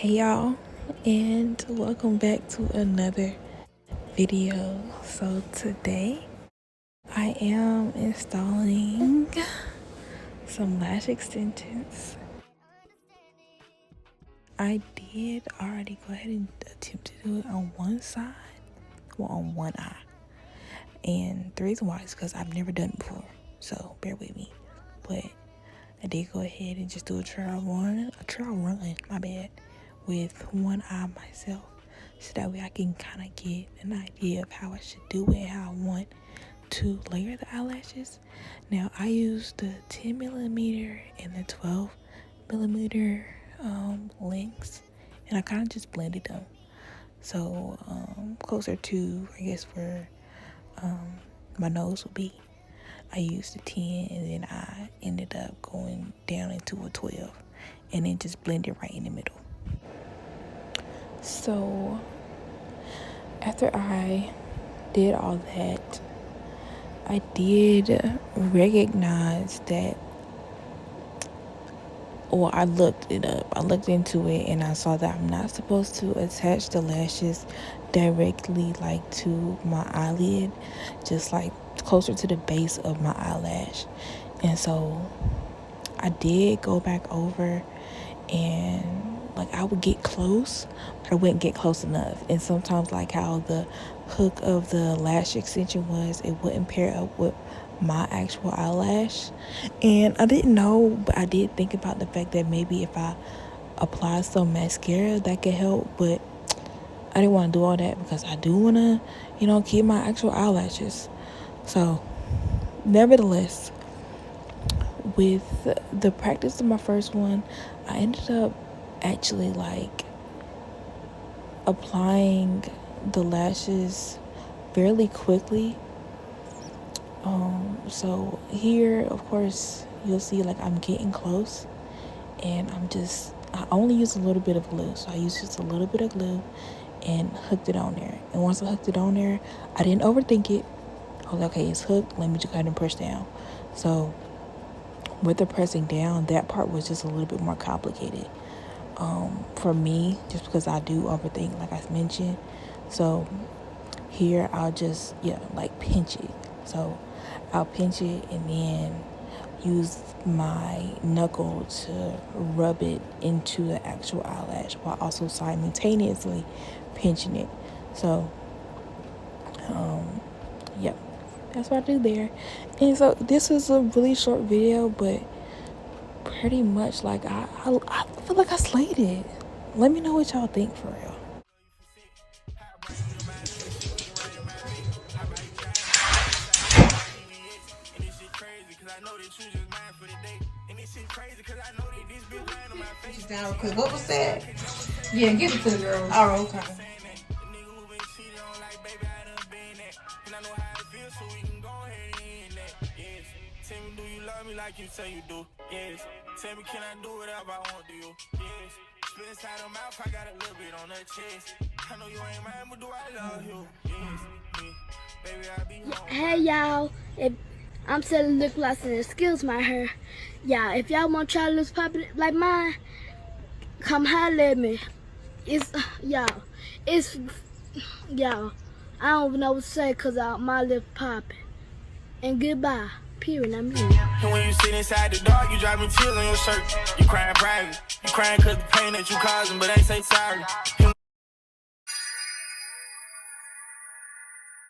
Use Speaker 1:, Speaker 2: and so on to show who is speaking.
Speaker 1: Hey y'all, and welcome back to another video. So today I am installing some lash extensions. I did already go ahead and attempt to do it on one side, well, on one eye. And the reason why is because I've never done it before, so bear with me. But I did go ahead and just do a trial run, with one eye myself, so that way I can kind of get an idea of how I should do it and how I want to layer the eyelashes. Now I used the 10mm and the 12mm lengths, and I kind of just blended them. So closer to, I guess, where my nose would be, I used the 10, and then I ended up going down into a 12 and then just blended right in the middle. So after I did all that, I did recognize that, or I looked it up. I looked into it and I saw that I'm not supposed to attach the lashes directly like to my eyelid, just like closer to the base of my eyelash. And so I did go back over, and like I would get close, but I wouldn't get close enough. And sometimes, like how the hook of the lash extension was, it wouldn't pair up with my actual eyelash. And I didn't know, but I did think about the fact that maybe if I apply some mascara, that could help. But I didn't want to do all that because I do want to, keep my actual eyelashes. So, nevertheless, with the practice of my first one, I ended up actually like applying the lashes fairly quickly. So here, of course, you'll see like I'm getting close, and I only use a little bit of glue. So I used just a little bit of glue and hooked it on there. And once I hooked it on there, I didn't overthink it. I was like, okay, it's hooked, let me just go ahead and push down. So with the pressing down, that part was just a little bit more complicated for me, just because I do overthink, like I mentioned. So here I'll just like pinch it. So I'll pinch it and then use my knuckle to rub it into the actual eyelash while also simultaneously pinching it. So yep, that's what I do there. And so this is a really short video, but pretty much like I feel like I slayed it. Let me know what y'all think, for real.
Speaker 2: Down real quick. What was that? Yeah, give it to the girl. Oh, okay. Tell me, do you love me like you say you do? Yes. Tell me, can I do whatever I want to you? Yes. Spit inside the mouth, I got a little bit on the chest. I know you ain't mine, but do I love you? Yes. Baby, I be home. Hey y'all, if I'm selling lip gloss and excuse my hair. Y'all, if y'all want y'all lips popping like mine, come holler at me. Y'all, I don't even know what to say because my lips popping. And goodbye. Period. I mean. And when you sit inside the dark, you driving tears on your shirt. You crying private. You crying cause the pain that you causing, but ain't say sorry.